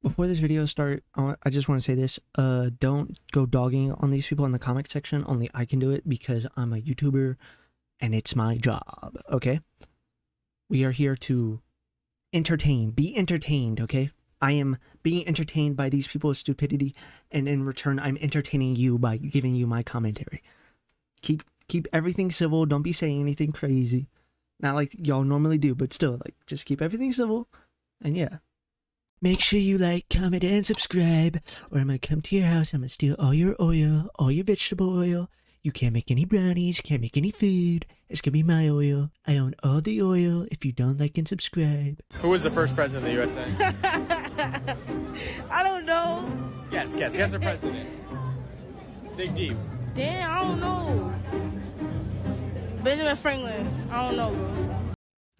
Before this video start, I just want to say this. Don't go dogging on these people in the comment section. Only I can do it because I'm a YouTuber and it's my job, okay? We are here to entertain. Be entertained, okay? I am being entertained by these people's stupidity, and in return, I'm entertaining you by giving you my commentary. Keep everything civil. Don't be saying anything crazy. Not like y'all normally do, but still, like, just keep everything civil, and yeah. Make sure you like, comment, and subscribe, or I'm gonna come to your house, I'm gonna steal all your oil, all your vegetable oil. You can't make any brownies, can't make any food. It's gonna be my oil. I own all the oil if you don't like and subscribe. Who was the first president of the USA? I don't know. Guess the president. Dig deep. Damn, I don't know. Benjamin Franklin. I don't know, bro.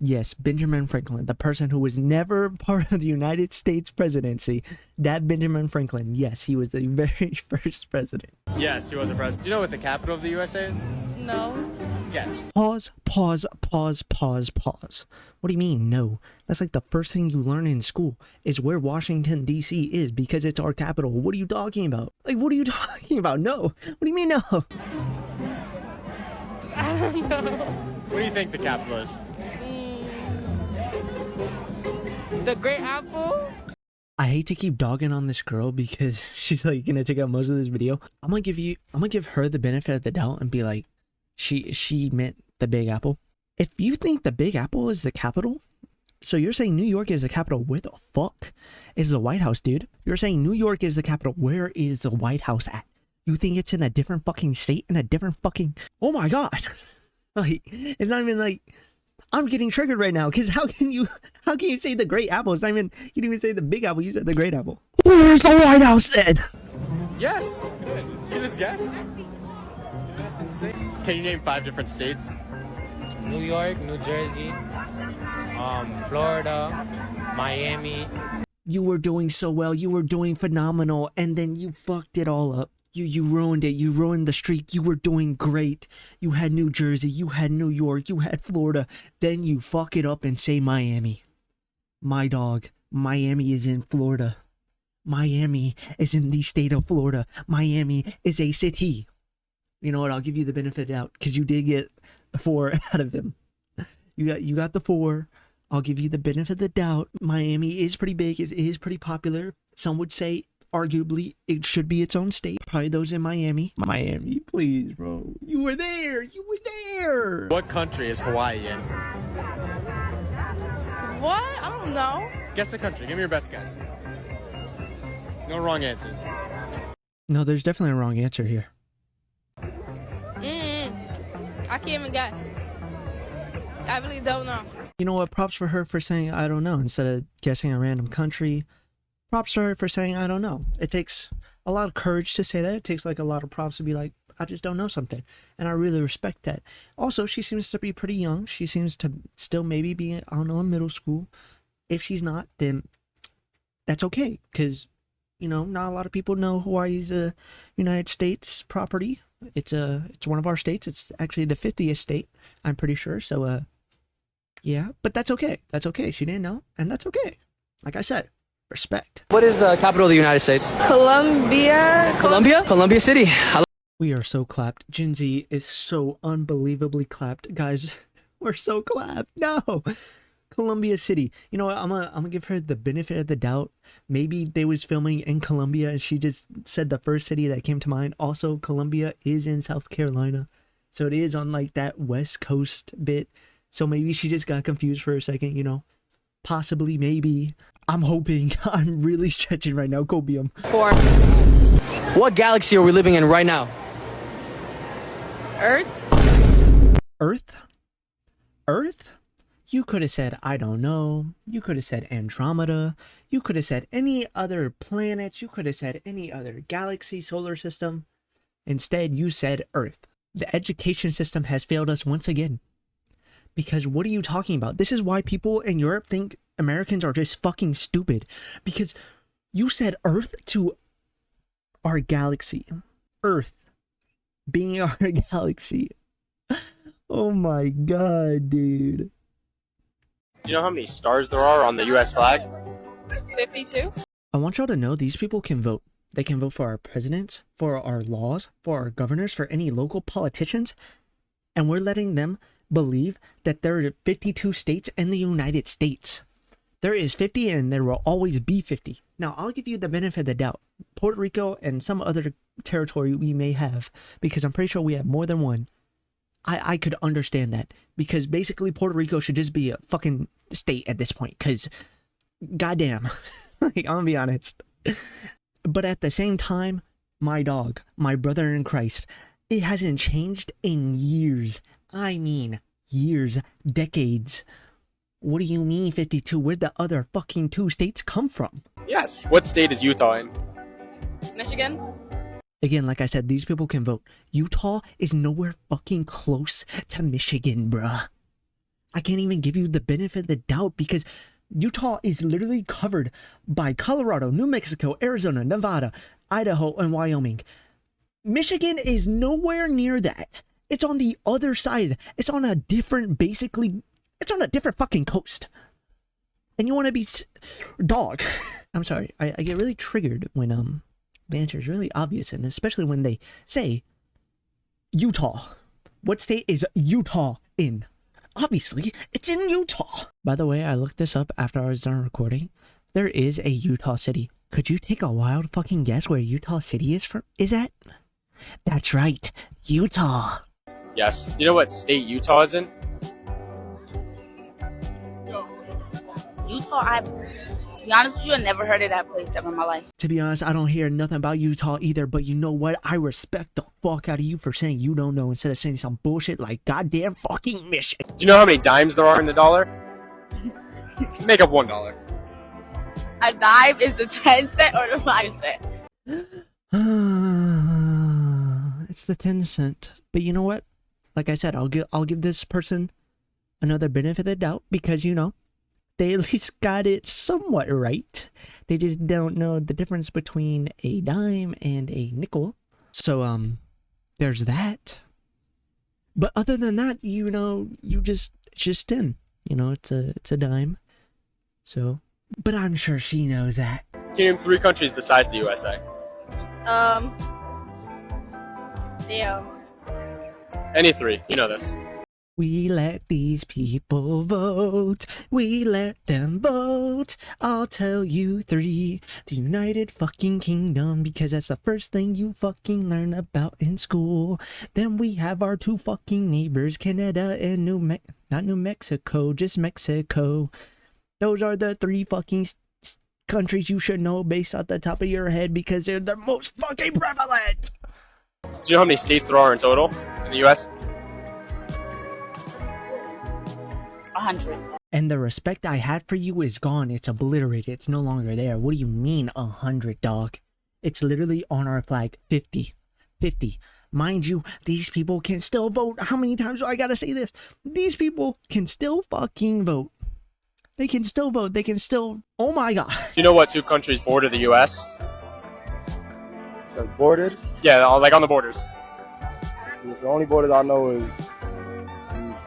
Yes, Benjamin Franklin, the person who was never part of the United States presidency. That Benjamin Franklin, yes, he was the very first president. Yes, he was a president. Do you know what the capital of the USA is? No. Yes. Pause. What do you mean, no? That's like the first thing you learn in school is where Washington, D.C. is because it's our capital. What are you talking about? Like, what are you talking about? No. What do you mean, no? I don't know. What do you think the capital is? The Great Apple? I hate to keep dogging on this girl because she's like gonna take out most of this video. I'm gonna give her the benefit of the doubt and be like, she meant the Big Apple. If you think the Big Apple is the capital, so you're saying New York is the capital, where the fuck is the White House, dude? You're saying New York is the capital, where is the White House at? You think it's in a different fucking state, in a different fucking, oh my god. Like, it's not even like, I'm getting triggered right now, because how can you say the Great Apple? It's not even, you didn't even say the Big Apple, you said the Great Apple. Where's the White House then? Yes. Good. You just guess? That's insane. Can you name 5 different states? New York, New Jersey, Florida, Miami. You were doing so well, you were doing phenomenal, and then you fucked it all up. You ruined it, you ruined the streak, you were doing great. You had New Jersey, you had New York, you had Florida, then you fuck it up and say Miami. My dog, Miami is in Florida. Miami is in the state of Florida. Miami is a city. You know what, I'll give you the benefit of the doubt, because you did get 4 out of him. You got the 4. I'll give you the benefit of the doubt. Miami is pretty big, it is pretty popular. Some would say, arguably, it should be its own state. Probably those in Miami. Miami, please, bro. You were there! You were there! What country is Hawaii in? What? I don't know. Guess the country. Give me your best guess. No wrong answers. No, there's definitely a wrong answer here. I can't even guess. I really don't know. You know what? Props for her for saying, I don't know, instead of guessing a random country. Props to her for saying, I don't know. It takes a lot of courage to say that. It takes like a lot of props to be like, I just don't know something. And I really respect that. Also, she seems to be pretty young. She seems to still maybe be, I don't know, in middle school. If she's not, then that's okay. Because, you know, not a lot of people know Hawaii's a United States property. It's one of our states. It's actually the 50th state, I'm pretty sure. So, yeah. But that's okay. That's okay. She didn't know. And that's okay. Like I said. Respect. What is the capital of the United States? Columbia? Columbia City. We are so clapped. Gen Z is so unbelievably clapped. Guys, we're so clapped. No. Columbia City. You know what? I'm gonna give her the benefit of the doubt. Maybe they was filming in Columbia and she just said the first city that came to mind. Also, Columbia is in South Carolina. So it is on like that West Coast bit. So maybe she just got confused for a second, you know. Possibly, maybe. I'm hoping. I'm really stretching right now. Cobium. 4. What galaxy are we living in right now? Earth? Earth? Earth? You could have said, I don't know. You could have said Andromeda. You could have said any other planet. You could have said any other galaxy, solar system. Instead, you said Earth. The education system has failed us once again. Because what are you talking about? This is why people in Europe think Americans are just fucking stupid. Because you said Earth to our galaxy. Earth being our galaxy. Oh my god, dude. Do you know how many stars there are on the US flag? 52? I want y'all to know these people can vote. They can vote for our presidents, for our laws, for our governors, for any local politicians. And we're letting them believe that there are 52 states in the United States. There is 50 and there will always be 50. Now, I'll give you the benefit of the doubt. Puerto Rico and some other territory we may have, because I'm pretty sure we have more than one. I could understand that, because basically Puerto Rico should just be a fucking state at this point, because goddamn, like, I'm gonna be honest. But at the same time, my dog, my brother in Christ, it hasn't changed in years. I mean, years, decades. What do you mean 52? Where'd the other fucking 2 states come from? Yes. What state is Utah in? Michigan? Again, like I said, these people can vote. Utah is nowhere fucking close to Michigan, bruh. I can't even give you the benefit of the doubt, because Utah is literally covered by Colorado, New Mexico, Arizona, Nevada, Idaho, and Wyoming. Michigan is nowhere near that. It's on the other side. It's on a different, it's on a different fucking coast. And you want to be... Dog. I'm sorry. I get really triggered when the answer is really obvious, and especially when they say Utah. What state is Utah in? Obviously, it's in Utah. By the way, I looked this up after I was done recording. There is a Utah City. Could you take a wild fucking guess where Utah City is at? That's right, Utah. Yes. You know what state Utah is in? Utah, to be honest with you, I never heard of that place ever in my life. To be honest, I don't hear nothing about Utah either, but you know what? I respect the fuck out of you for saying you don't know instead of saying some bullshit like goddamn fucking Michigan. Do you know how many dimes there are in the dollar? Make up $1. A dime is the 10 cent or the 5 cent? It's the 10 cent. But you know what? Like I said, I'll give this person another benefit of the doubt, because, you know, they at least got it somewhat right. They just don't know the difference between a dime and a nickel. So, there's that. But other than that, you know, it's just 10. You know, it's a dime. So, but I'm sure she knows that. Can you name 3 countries besides the USA? Damn. Any 3. You know this. We let these people vote. We let them vote. I'll tell you 3. The United fucking Kingdom, because that's the first thing you fucking learn about in school. Then we have our 2 fucking neighbors, Canada and not New Mexico, just Mexico. Those are the 3 fucking countries you should know based off the top of your head, because they're the most fucking prevalent. Do you know how many states there are in total in the US? 100. And the respect I had for you is gone. It's obliterated. It's no longer there. What do you mean 100, dog? It's literally on our flag. 50. 50. Mind you, these people can still vote. How many times do I gotta say this? These people can still fucking vote. They can still vote. They can still... Oh my god. Do you know what 2 countries border the US? That's bordered. Yeah, like on the borders. The only borders I know is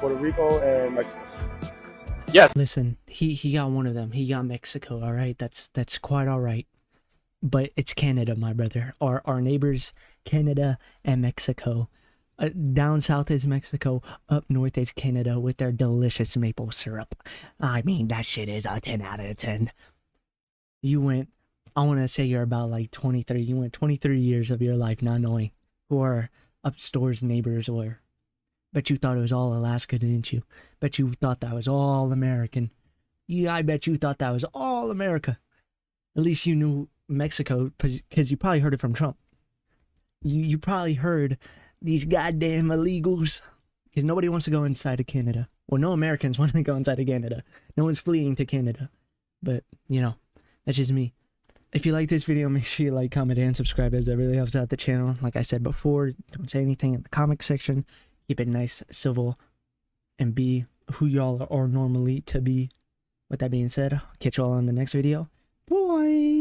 Puerto Rico and Mexico. Yes. Listen, he got one of them. He got Mexico, all right? That's quite all right. But it's Canada, my brother. Our neighbors, Canada and Mexico. Down south is Mexico. Up north is Canada with their delicious maple syrup. I mean, that shit is a 10 out of 10. You went, I want to say you're about like 23. You went 23 years of your life not knowing who our upstairs neighbors were. Bet you thought it was all Alaska, didn't you? Bet you thought that was all American. Yeah, I bet you thought that was all America. At least you knew Mexico, because you probably heard it from Trump. You probably heard these goddamn illegals, because nobody wants to go inside of Canada. Well, no Americans want to go inside of Canada. No one's fleeing to Canada. But, you know, that's just me. If you like this video, make sure you like, comment, and subscribe, as that really helps out the channel. Like I said before, don't say anything in the comment section. Keep it nice, civil, and be who y'all are normally to be. With that being said, I'll catch y'all on the next video. Bye!